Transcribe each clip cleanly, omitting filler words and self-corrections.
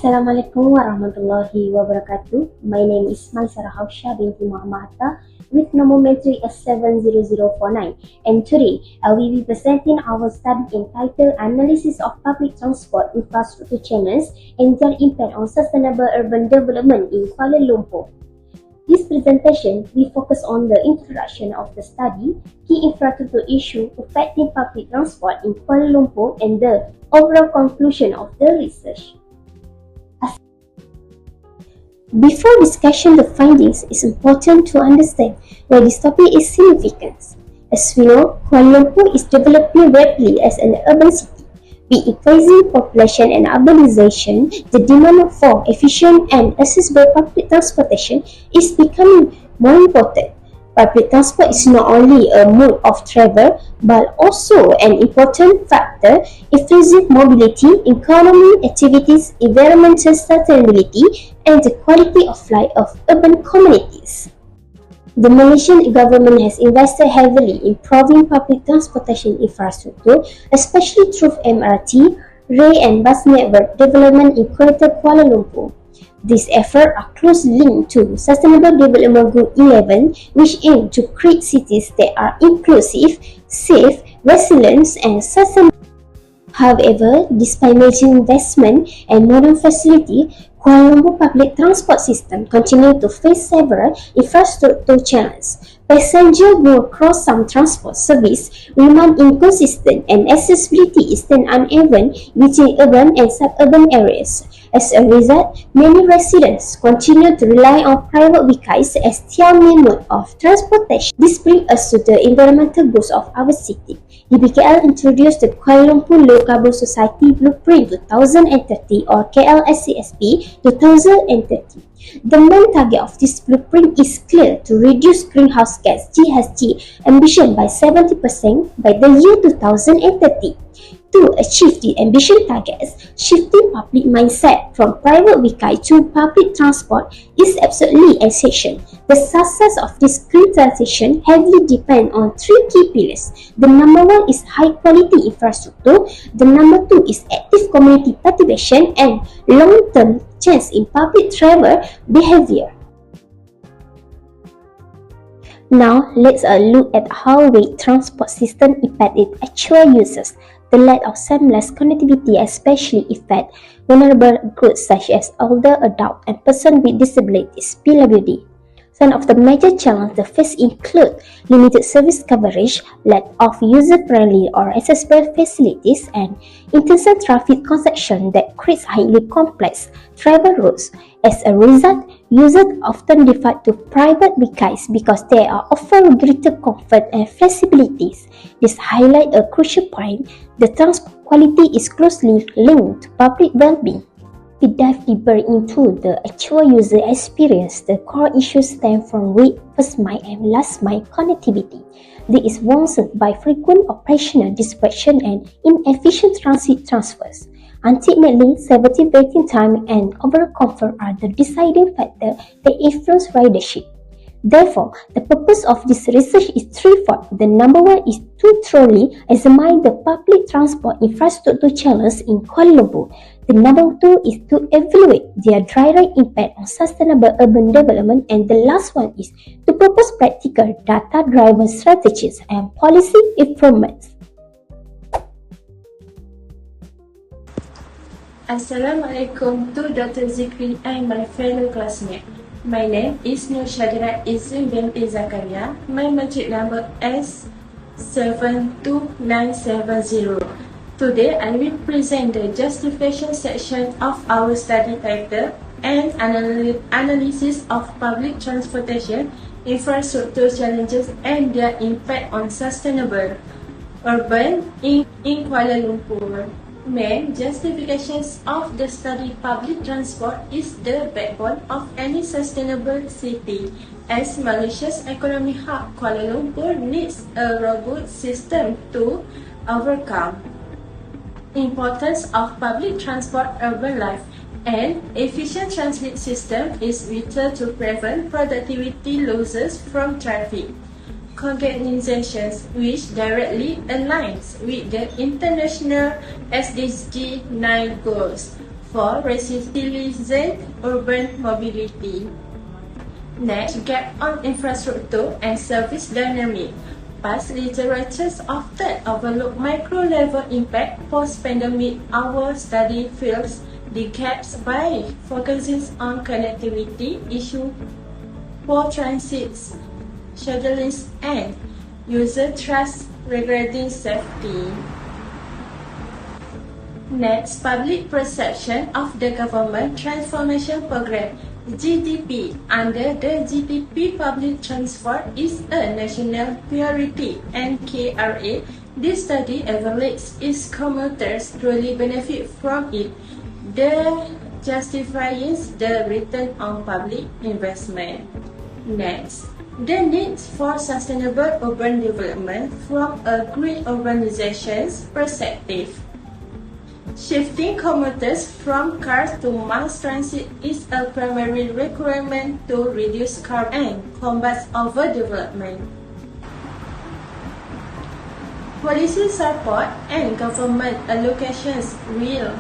Assalamualaikum warahmatullahi wabarakatuh. My name is Maisara Hausha binti Muhammad Hatta with nomometry S70049, and today I will be presenting our study entitled Analysis of Public Transport Infrastructure Channels and Their Impact on Sustainable Urban Development in Kuala Lumpur. This presentation will focus on the introduction of the study, key infrastructure issue affecting public transport in Kuala Lumpur, and the overall conclusion of the research. Before discussing the findings, it's important to understand why this topic is significant. As we know, Kuala Lumpur is developing rapidly as an urban city. With increasing population and urbanization, the demand for efficient and accessible public transportation is becoming more important. Public transport is not only a mode of travel but also an important factor influencing mobility, economic activities, environmental sustainability, and the quality of life of urban communities. The Malaysian government has invested heavily in improving public transportation infrastructure, especially through MRT, rail and bus network development in Greater Kuala Lumpur. These efforts are closely linked to Sustainable Development Goal 11, which aim to create cities that are inclusive, safe, resilient, and sustainable. However, despite major investment and modern facilities, Kuala Lumpur public transport system continue to face several infrastructure challenges. Passenger move across some transport service remain inconsistent, and accessibility is then uneven between urban and suburban areas. As a result, many residents continue to rely on private vehicles as their main mode of transportation. This brings us to the environmental goals of our city. DBKL introduced the Kuala Lumpur Low Carbon Society Blueprint 2030 or KLSCSP 2030. The main target of this blueprint is clear: to reduce greenhouse gas (GHG) emission by 70% by the year 2030. To achieve the ambition targets, shifting public mindset from private vehicle to public transport is absolutely essential. The success of this green transition heavily depends on three key pillars. The number one is high quality infrastructure, the number two is active community participation, and long-term change in public travel behavior. Now, let's look at how weight transport system impact its actual users. The lack of seamless connectivity especially affect vulnerable groups such as older adults and persons with disabilities (PWD). Some of the major challenges they face include limited service coverage, lack of user-friendly or accessible facilities, and intensive traffic congestion that creates highly complex travel routes. As a result, users often default to private vehicles because they offer greater comfort and flexibilities. This highlights a crucial point: the transport quality is closely linked to public well-being. We dive deeper into the actual user experience. The core issues stem from weight, first mile, and last mile connectivity. This is worsened by frequent operational disruption and inefficient transit transfers. Ultimately, selective waiting time and overall comfort are the deciding factors that influence ridership. Therefore, the purpose of this research is threefold. The number one is to thoroughly examine the public transport infrastructure challenges in Kuala Lumpur. The number two is to evaluate their direct impact on sustainable urban development, and the last one is to propose practical data-driven strategies and policy improvements. Assalamualaikum to Dr. Zikri and my fellow classmates. My name is Nur Shadirat Izrin binti Zakaria. My matric number S72970. Today I will present the justification section of our study title and analysis of public transportation infrastructure challenges and their impact on sustainable urban in Kuala Lumpur. Main justifications of the study public transport is the backbone of any sustainable city. As Malaysia's economic hub, Kuala Lumpur needs a robust system to overcome importance of public transport urban life. An efficient transit system is vital to prevent productivity losses from traffic congestions, which directly aligns with the international SDG 9 goals. for resilient urban mobility. Next, gap on infrastructure and service dynamic. Past literatures often overlook micro-level impact post-pandemic. Our study fills the gaps by focusing on connectivity issues, poor transits, scheduling, and user trust regarding safety. Next, public perception of the government transformation program. GTP. Under the GTP, public transport is a national priority, and KRA. This study evaluates if commuters truly benefit from it. The justifies the return on public investment. Next, the need for sustainable urban development from a green urbanization's perspective. Shifting commuters from cars to mass transit is a primary requirement to reduce carbon and combat overdevelopment. Policy support and government allocations will.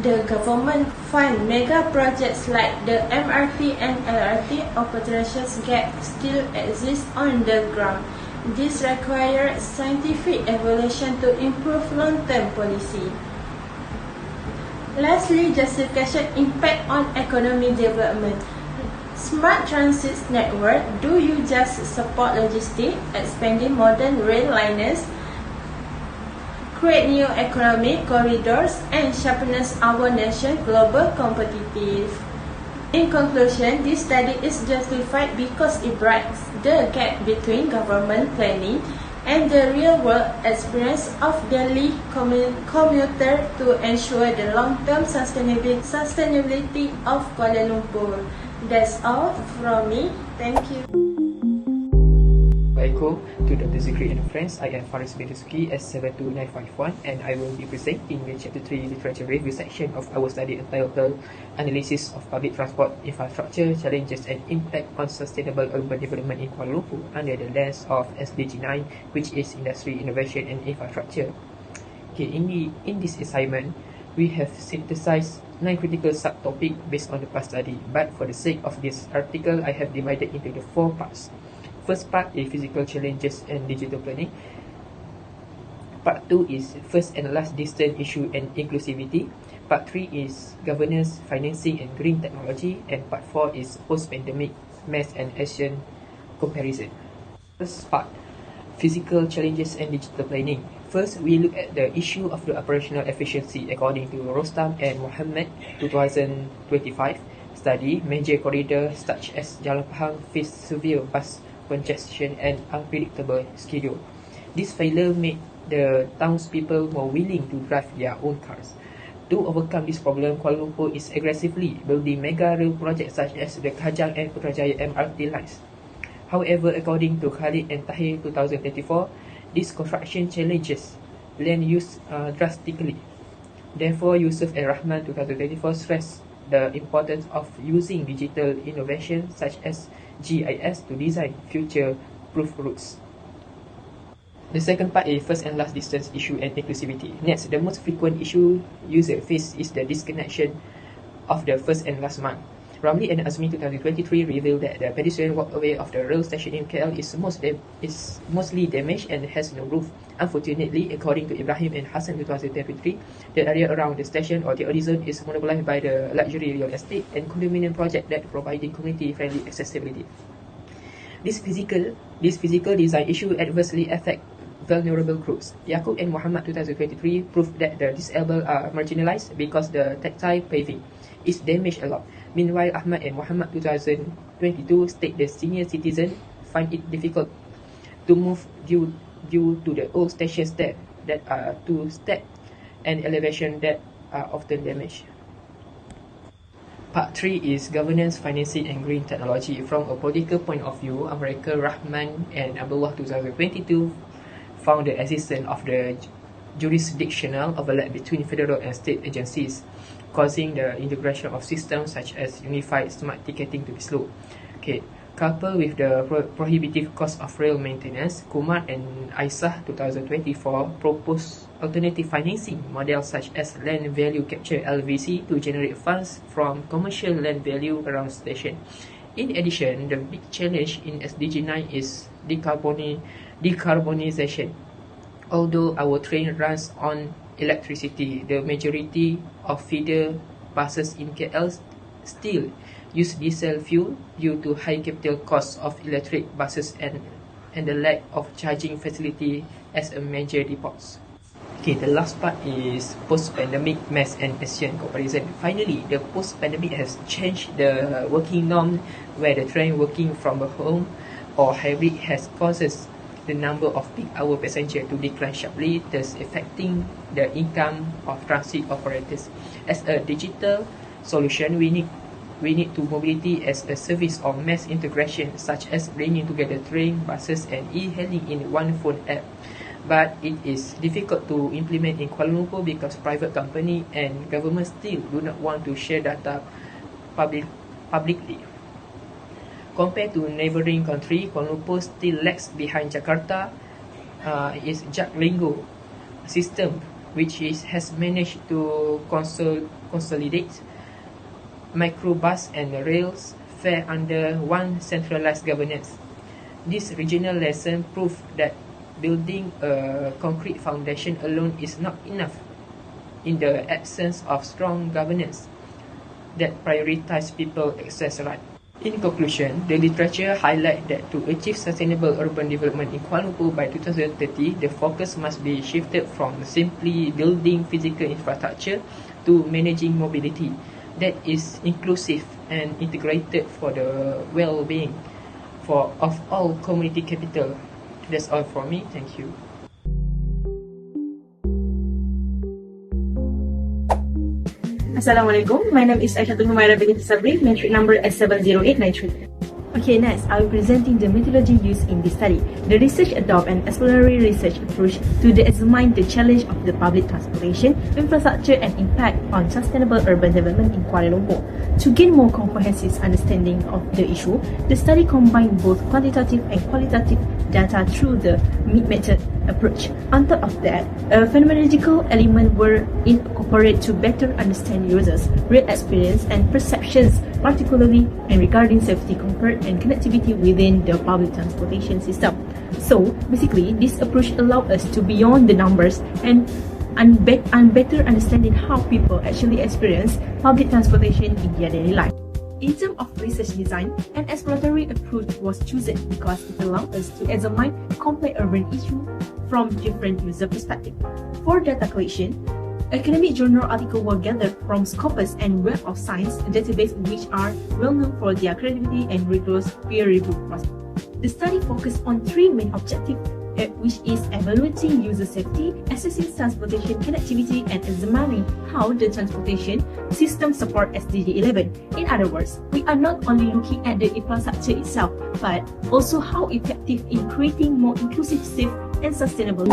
The government fund mega projects like the MRT and LRT operations gap still exist on the ground. This requires scientific evaluation to improve long-term policy. Lastly, justification impact on economic development. Smart transit network, do you just support logistics, expanding modern rail liners, create new economic corridors, and sharpness our nation global competitive? In conclusion, this study is justified because it bridges the gap between government planning and the real-world experience of daily commuter to ensure the long-term sustainability of Kuala Lumpur. That's all from me. Thank you. Welcome to Dr. Zikri and Friends. I am Faris bin Rizki, S72951, and I will be presenting the Chapter 3 Literature Review section of our study entitled Analysis of Public Transport Infrastructure Challenges and Impact on Sustainable Urban Development in Kuala Lumpur under the lens of SDG 9, which is Industry, Innovation and Infrastructure. Okay, in this assignment, we have synthesized 9 critical subtopics based on the past study, but for the sake of this article, I have divided into the 4 parts. First part is physical challenges and digital planning. Part 2 is first and last distance issue and inclusivity. Part 3 is governance, financing and green technology. And part 4 is post-pandemic mass and action comparison. First part, physical challenges and digital planning. First, we look at the issue of the operational efficiency according to Rostam and Mohammed 2025 study. Major corridors such as Jalan Pahang face severe bus congestion and unpredictable schedule. This failure made the townspeople more willing to drive their own cars. To overcome this problem, Kuala Lumpur is aggressively building mega rail projects such as the Kajang and Putrajaya MRT lines. However, according to Khalid and Tahir 2024, this construction challenges land use drastically. Therefore, Yusuf and Rahman 2024 stressed the importance of using digital innovation such as GIS to design future-proof routes. The second part is first and last distance issue and inclusivity. Next, the most frequent issue users face is the disconnection of the first and last mile. Ramli and Azmi 2023 revealed that the pedestrian walkway of the rail station in KL is mostly damaged and has no roof. Unfortunately, according to Ibrahim and Hassan 2023, the area around the station or the horizon is monopolized by the luxury real estate and condominium project that providing community-friendly accessibility. This physical design issue adversely affect vulnerable groups. Yaqub and Muhammad 2023 proved that the disabled are marginalized because the tactile paving is damaged a lot. Meanwhile, Ahmad and Muhammad 2022 state the senior citizens find it difficult to move due to the old stations that are two-step and elevation that are often damaged. Part 3 is governance, financing and green technology. From a political point of view, America, Rahman and Abdullah 2022 found the existence of the jurisdictional overlap between federal and state agencies, causing the integration of systems such as unified smart ticketing to be slow. Okay, Coupled with the prohibitive cost of rail maintenance, Kumar and Aisah 2024 proposed alternative financing models such as land value capture (LVC) to generate funds from commercial land value around station. In addition, the big challenge in SDG 9 is decarbonization. Although our train runs on electricity, the majority of feeder buses in KL still use diesel fuel due to high capital costs of electric buses and the lack of charging facility as a major depots. Okay, the last part is post-pandemic mass and Asian comparison. Finally, the post-pandemic has changed the working norm where the train working from a home or hybrid has causes the number of peak hour passenger to decline sharply, thus affecting the income of transit operators. As a digital solution, we need to mobility as a service or mass integration, such as bringing together train, buses, and e-hailing in one phone app. But it is difficult to implement in Kuala Lumpur because private company and government still do not want to share data publicly. Compared to neighboring country, Kuala Lumpur still lags behind Jakarta. Its Jaklingo system, which has managed to consolidate microbus and rails fare under one centralized governance. This regional lesson proved that building a concrete foundation alone is not enough in the absence of strong governance that prioritize people access right. In conclusion, the literature highlights that to achieve sustainable urban development in Kuala Lumpur by 2030, the focus must be shifted from simply building physical infrastructure to managing mobility that is inclusive and integrated for the well-being of all community capital. That's all from me. Thank you. Assalamualaikum. My name is Aishatul Humaira binti Sabri, metric number S70893. Okay, next, I will presenting the methodology used in this study. The research adopt an exploratory research approach to examine the challenge of the public transportation, infrastructure and impact on sustainable urban development in Kuala Lumpur. To gain more comprehensive understanding of the issue, the study combined both quantitative and qualitative data through the method approach. On top of that, a phenomenological element were incorporated to better understand users' real experience and perceptions, particularly in regarding safety, comfort, and connectivity within the public transportation system. So, basically, this approach allowed us to beyond the numbers and better understanding how people actually experience public transportation in their daily life. In terms of research design, an exploratory approach was chosen because it allowed us to examine complex urban issues from different user perspectives. For data collection, academic journal articles were gathered from Scopus and Web of Science database, which are well known for their credibility and rigorous peer review process. The study focused on three main objectives, which is evaluating user safety, assessing transportation connectivity, and examining how the transportation system support SDG 11. In other words, we are not only looking at the infrastructure itself, but also how effective in creating more inclusive, safe, and sustainable.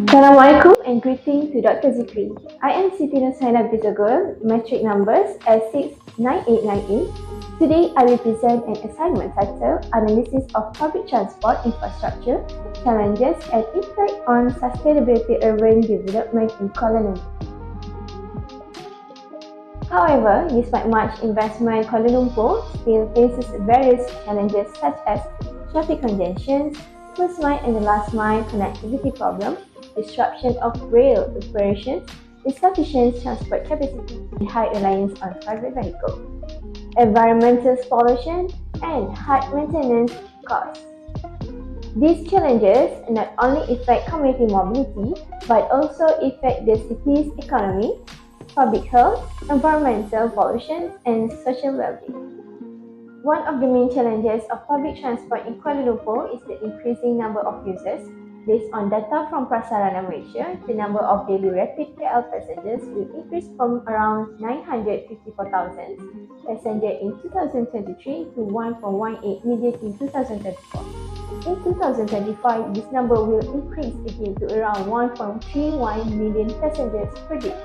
Assalamualaikum and greeting to Dr. Zikri. I am Siti Nursaina Bizagul, metric numbers S69898. Today, I will present an assignment titled Analysis of Public Transport Infrastructure, Challenges and Impact on Sustainability Urban Development in Kuala Lumpur. However, despite much investment, Kuala Lumpur still faces various challenges such as traffic congestion, first mile and the last mile connectivity problem, disruption of rail operations, insufficient transport capacity, and high reliance on private vehicles, environmental pollution, and high maintenance costs. These challenges not only affect community mobility, but also affect the city's economy, public health, environmental pollution, and social well-being. One of the main challenges of public transport in Kuala Lumpur is the increasing number of users. Based on data from Prasarana Malaysia, the number of daily rapid KL passengers will increase from around 954,000 passengers in 2023 to 1.18 million in 2034. In 2025, this number will increase again to around 1.31 million passengers per day.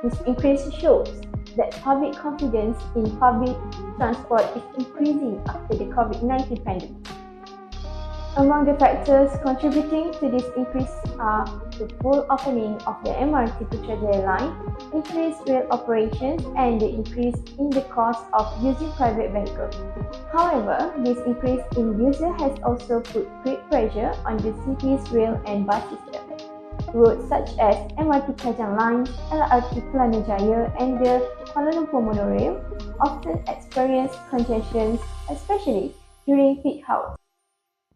This increase shows that public confidence in public transport is increasing after the COVID-19 pandemic. Among the factors contributing to this increase are the full opening of the MRT Putrajaya line, increased rail operations, and the increase in the cost of using private vehicles. However, this increase in user has also put great pressure on the city's rail and bus system. Roads such as MRT Kajang lines, LRT Kelana Jaya, and the Kuala Lumpur monorail often experience congestions, especially during peak hours.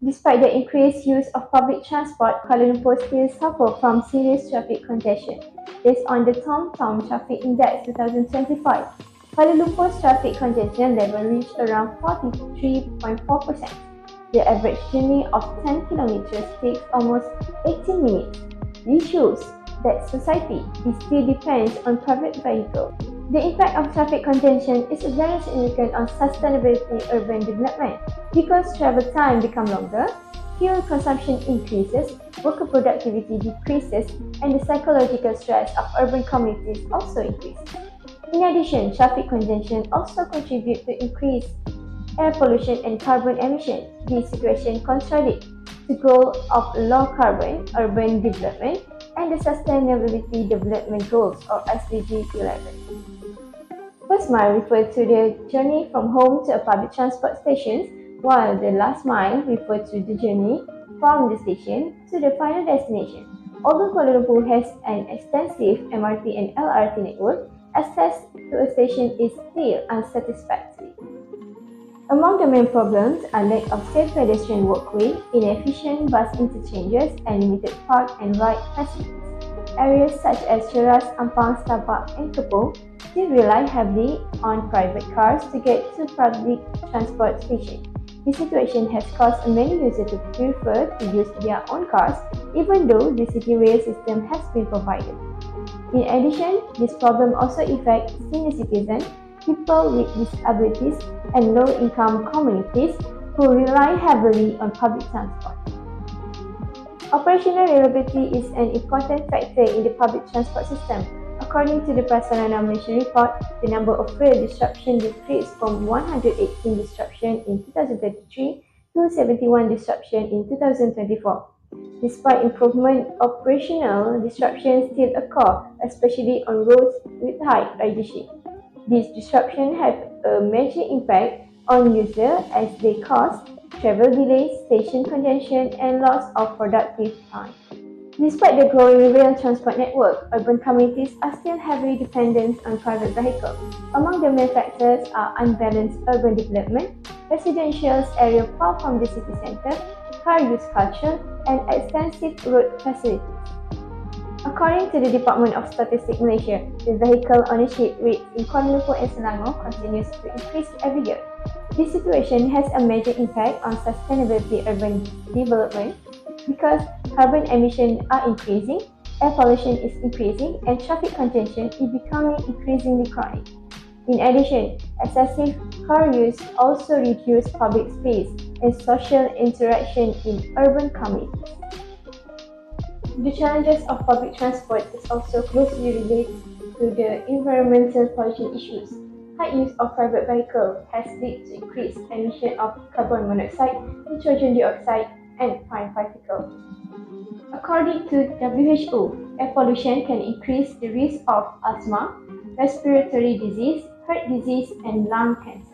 Despite the increased use of public transport, Kuala Lumpur still suffers from serious traffic congestion. Based on the TomTom Traffic Index 2025, Kuala Lumpur's traffic congestion level reached around 43.4%. The average journey of 10 kilometers takes almost 18 minutes. This shows that society still depends on private vehicles. The impact of traffic congestion is very significant on sustainability urban development because travel time becomes longer, fuel consumption increases, worker productivity decreases, and the psychological stress of urban communities also increases. In addition, traffic congestion also contributes to increased air pollution and carbon emission. This situation contradicts the goal of low carbon urban development and the Sustainability Development Goals or SDG 11. First mile refers to the journey from home to a public transport station, while the last mile refers to the journey from the station to the final destination. Although Kuala Lumpur has an extensive MRT and LRT network, access to a station is still unsatisfactory. Among the main problems are lack of safe pedestrian walkway, inefficient bus interchanges, and limited park and ride facilities. Areas such as Cheras, Ampang, Sabak, and Kepong still rely heavily on private cars to get to public transport stations. This situation has caused many users to prefer to use their own cars, even though the city rail system has been provided. In addition, this problem also affects senior citizens, people with disabilities, and low-income communities who rely heavily on public transport. Operational reliability is an important factor in the public transport system. According to the Prasarana Malaysia report, the number of rail disruptions decreased from 118 disruptions in 2033 to 71 disruptions in 2024. Despite improvement, operational disruptions still occur, especially on roads with high ridership. These disruptions have a major impact on users as they cause travel delays, station congestion, and loss of productive time. Despite the growing rail transport network, urban communities are still heavily dependent on private vehicles. Among the main factors are unbalanced urban development, residential areas far from the city centre, car use culture, and extensive road facilities. According to the Department of Statistics Malaysia, the vehicle ownership rate in Kuala Lumpur and Selangor continues to increase every year. This situation has a major impact on sustainability urban development because carbon emissions are increasing, air pollution is increasing, and traffic congestion is becoming increasingly chronic. In addition, excessive car use also reduces public space and social interaction in urban communities. The challenges of public transport is also closely related to the environmental pollution issues. High use of private vehicles has led to increased emission of carbon monoxide, nitrogen dioxide, and fine particles. According to WHO, air pollution can increase the risk of asthma, respiratory disease, heart disease, and lung cancer.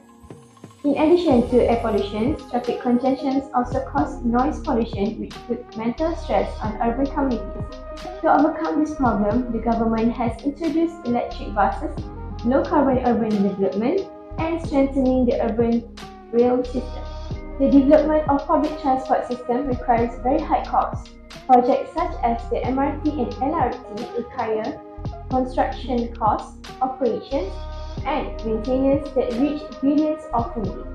In addition to air pollution, traffic congestion also cause noise pollution, which puts mental stress on urban communities. To overcome this problem, the government has introduced electric buses, low-carbon urban development, and strengthening the urban rail system. The development of public transport system requires very high costs. Projects such as the MRT and LRT require construction costs, operations, and maintenance that reach billions of ringgit.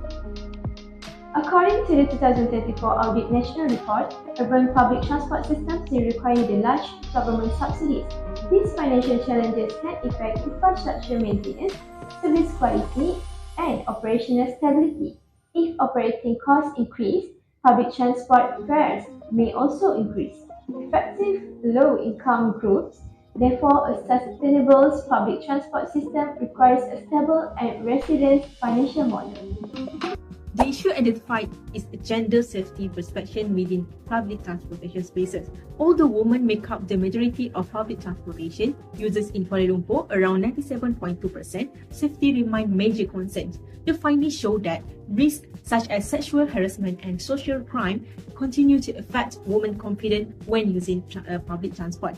According to the 2024 Audit National Report, urban public transport systems still require the large government subsidies. These financial challenges can affect infrastructure maintenance, service quality, and operational stability. If operating costs increase, public transport fares may also increase. Effective low-income groups Therefore, a sustainable public transport system requires a stable and resilient financial model. The issue identified is gender safety perception within public transportation spaces. Although women make up the majority of public transportation users in Kuala Lumpur, around 97.2%, safety remains major concerns. The findings show that risks such as sexual harassment and social crime continue to affect women's confidence when using public transport.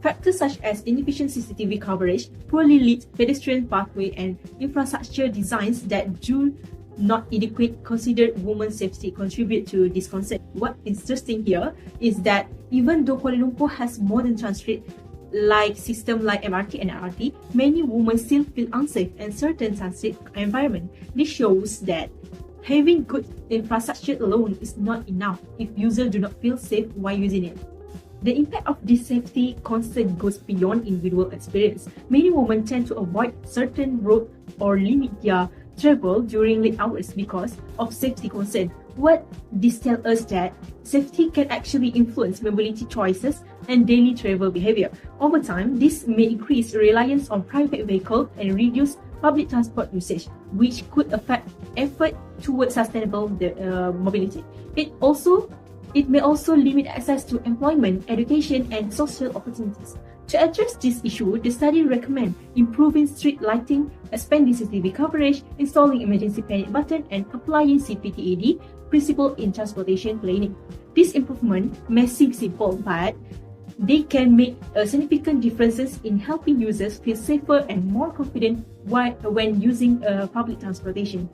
Factors such as inefficient CCTV coverage, poorly lit pedestrian pathway, and infrastructure designs that do not adequate considered women's safety contribute to this concern. What is interesting here is that even though Kuala Lumpur has modern transit like system like MRT and LRT, many women still feel unsafe in certain transit environment. This shows that having good infrastructure alone is not enough if users do not feel safe while using it. The impact of this safety concern goes beyond individual experience. Many women tend to avoid certain roads or limit their travel during late hours because of safety concern. What this tells us that safety can actually influence mobility choices and daily travel behavior. Over time, this may increase reliance on private vehicles and reduce public transport usage, which could affect effort towards sustainable mobility. It may also limit access to employment, education, and social opportunities. To address this issue, the study recommends improving street lighting, expanding CCTV coverage, installing emergency panic button, and applying CPTAD principle in transportation planning. This improvement may seem simple, but they can make significant differences in helping users feel safer and more confident when using public transportation.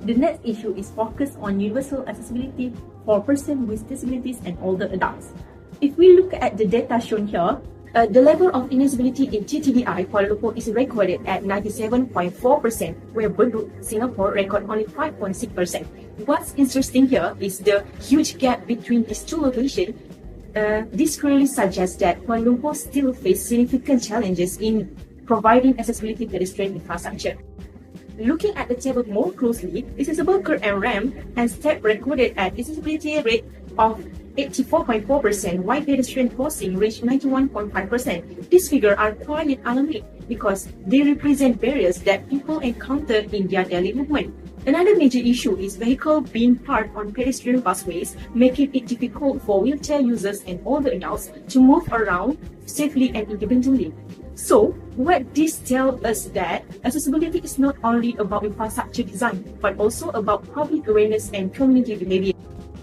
The next issue is focused on universal accessibility for persons with disabilities and older adults. If we look at the data shown here, the level of inaccessibility in TTDI Kuala Lumpur is recorded at 97.4%, where Bedok, Singapore, record only 5.6%. What's interesting here is the huge gap between these two locations. This clearly suggests that Kuala Lumpur still faces significant challenges in providing accessibility pedestrian infrastructure. Looking at the table more closely, accessible curb and ramp and step recorded at accessibility rate of 84.4%, while pedestrian crossing reached 91.5%. These figures are quite alarming because they represent barriers that people encounter in their daily movement. Another major issue is vehicles being parked on pedestrian busways, making it difficult for wheelchair users and older adults to move around safely and independently. So, what this tells us that accessibility is not only about infrastructure design, but also about public awareness and community behavior.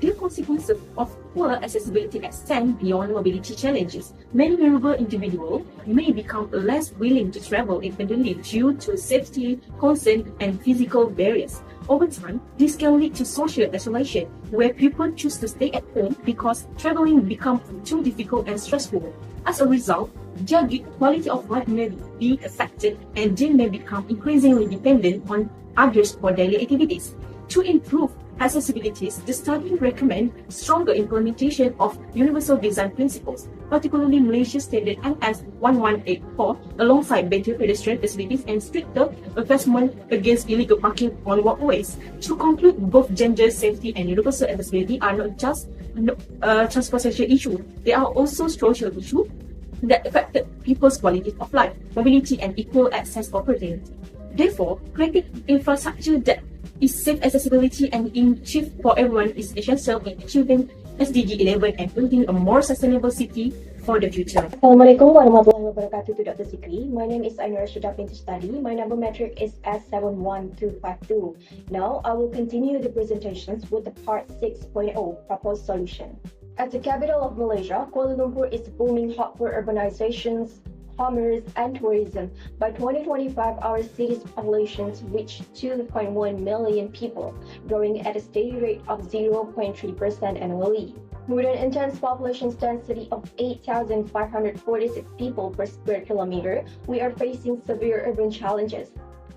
The consequences of poor accessibility extend beyond mobility challenges. Many vulnerable individuals may become less willing to travel independently due to safety concerns and physical barriers. Over time, this can lead to social isolation, where people choose to stay at home because traveling becomes too difficult and stressful. As a result, their quality of life may be affected and they may become increasingly dependent on others for daily activities. To improve accessibility, the study recommends stronger implementation of universal design principles, particularly Malaysia's standard NS 1184, alongside better pedestrian facilities and stricter enforcement against illegal parking on walkways. To conclude, both gender safety and universal accessibility are not just transportation issues, they are also social issues that affected people's quality of life, mobility, and equal access opportunity. Therefore, creating infrastructure that is safe accessibility and inclusive for everyone is essential in achieving SDG 11 and building a more sustainable city for the future. Assalamualaikum warahmatullahi wabarakatuh to Dr. Sikri. My name is Ainur Shudapin to study. My number metric is S71252. Now I will continue the presentations with the part 6.0 proposed solution. At the capital of Malaysia, Kuala Lumpur is a booming hub for urbanizations, commerce, and tourism. By 2025, our city's population reached 2.1 million people, growing at a steady rate of 0.3% annually. With an intense population density of 8,546 people per square kilometer, we are facing severe urban challenges.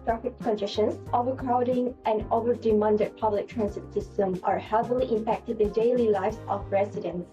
Traffic congestions, overcrowding, and over-demanded public transit systems are heavily impacting the daily lives of residents.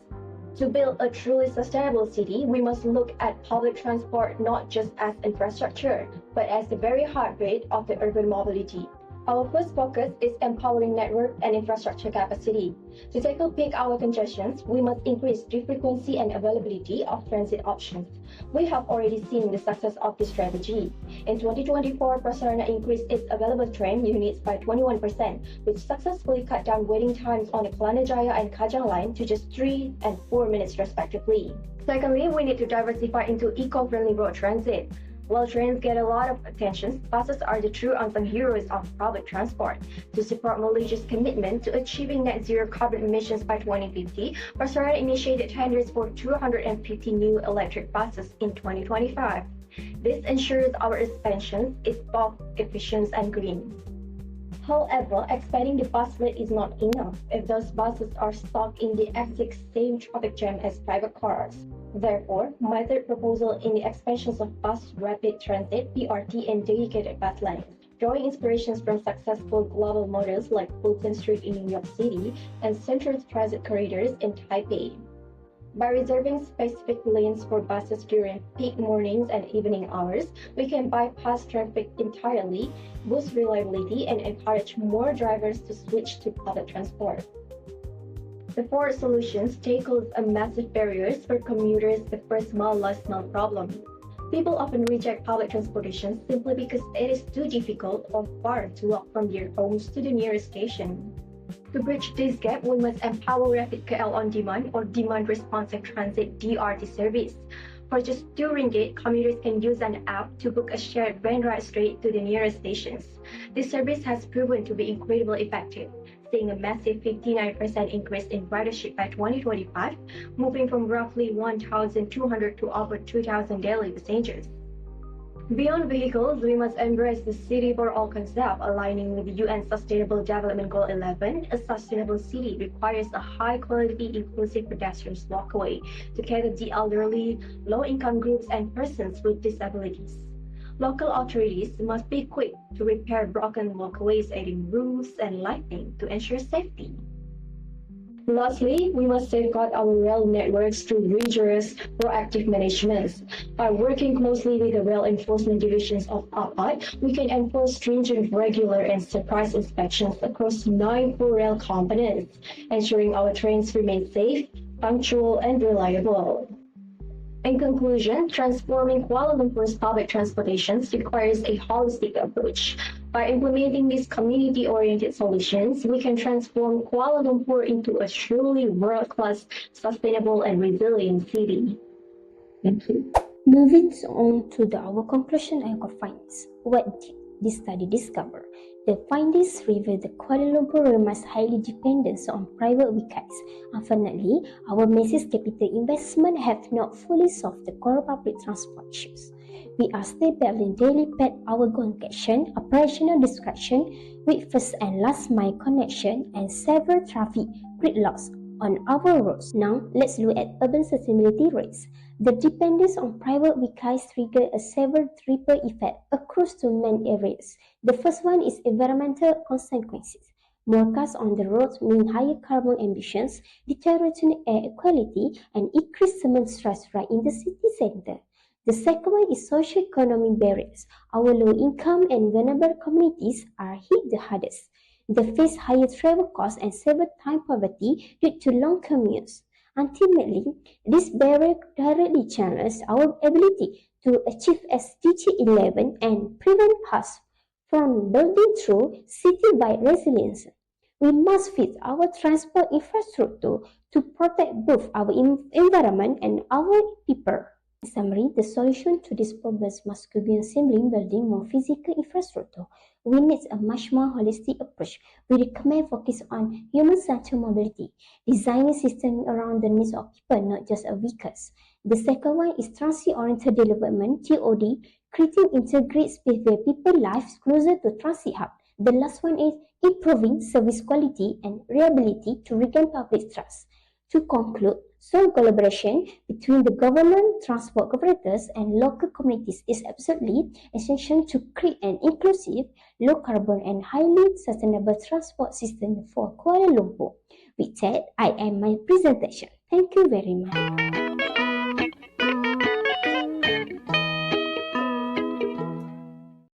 To build a truly sustainable city, we must look at public transport not just as infrastructure, but as the very heartbeat of the urban mobility. Our first focus is empowering network and infrastructure capacity. To tackle peak hour congestions, we must increase the frequency and availability of transit options. We have already seen the success of this strategy. In 2024, Prasarana increased its available train units by 21%, which successfully cut down waiting times on the Kelana Jaya and Kajang line to just 3 and 4 minutes respectively. Secondly, we need to diversify into eco-friendly road transit. While trains get a lot of attention, buses are the true unsung heroes of public transport. To support Malaysia's commitment to achieving net zero carbon emissions by 2050, Prasarana initiated tenders for 250 new electric buses in 2025. This ensures our expansion is both efficient and green. However, expanding the bus fleet is not enough if those buses are stuck in the exact same traffic jam as private cars. Therefore, my third proposal in the expansions of bus rapid transit, BRT, and dedicated bus lanes, drawing inspirations from successful global models like Fulton Street in New York City and Central Transit Corridors in Taipei. By reserving specific lanes for buses during peak mornings and evening hours, we can bypass traffic entirely, boost reliability, and encourage more drivers to switch to public transport. The fourth solution tackles a massive barriers for commuters, the first mile last mile problem. People often reject public transportation simply because it is too difficult or far to walk from their homes to the nearest station. To bridge this gap, we must empower Rapid KL On Demand or Demand Responsive Transit DRT service. For just RM2, commuters can use an app to book a shared van ride straight to the nearest stations. This service has proven to be incredibly effective, seeing a massive 59% increase in ridership by 2025, moving from roughly 1,200 to over 2,000 daily passengers. Beyond vehicles, we must embrace the City for All concept, aligning with the UN Sustainable Development Goal 11. A sustainable city requires a high-quality, inclusive pedestrian walkway to cater the elderly, low-income groups, and persons with disabilities. Local authorities must be quick to repair broken walkways, adding roofs and lighting to ensure safety. Lastly, we must safeguard our rail networks through rigorous, proactive management. By working closely with the rail enforcement divisions of APAT, we can enforce stringent, regular, and surprise inspections across 9 core rail components, ensuring our trains remain safe, punctual, and reliable. In conclusion, transforming Kuala Lumpur's public transportation requires a holistic approach. By implementing these community-oriented solutions, we can transform Kuala Lumpur into a truly world-class, sustainable, and resilient city. Thank you. Moving on to our conclusion and our findings. What did this study discover? The findings reveal that Kuala Lumpur remains highly dependent on private vehicles. Unfortunately, our massive capital investment have not fully solved the core public transport issues. We are still battling daily pet hour congestion, operational distraction with first and last mile connection, and several traffic gridlocks on our roads. Now, let's look at urban sustainability rates. The dependence on private vehicles triggers a several triple effect across two main areas. The first one is environmental consequences. More cars on the roads mean higher carbon emissions, deteriorating air quality, and increased cement stress right in the city center. The second one is socioeconomic barriers. Our low-income and vulnerable communities are hit the hardest. They face higher travel costs and severe time poverty due to long commutes. Ultimately, this barrier directly challenges our ability to achieve SDG 11 and prevent us from building true city-wide resilience. We must fit our transport infrastructure to protect both our environment and our people. In summary, the solution to these problems must be beyond building more physical infrastructure. We need a much more holistic approach. We recommend focus on human-centered mobility, designing systems around the needs of people, not just of vehicles. The second one is transit-oriented development, TOD, creating integrated space where people live closer to transit hub. The last one is improving service quality and reliability to regain public trust. To conclude, strong collaboration between the government, transport operators, and local communities is absolutely essential to create an inclusive, low-carbon, and highly sustainable transport system for Kuala Lumpur. With that, I end my presentation. Thank you very much.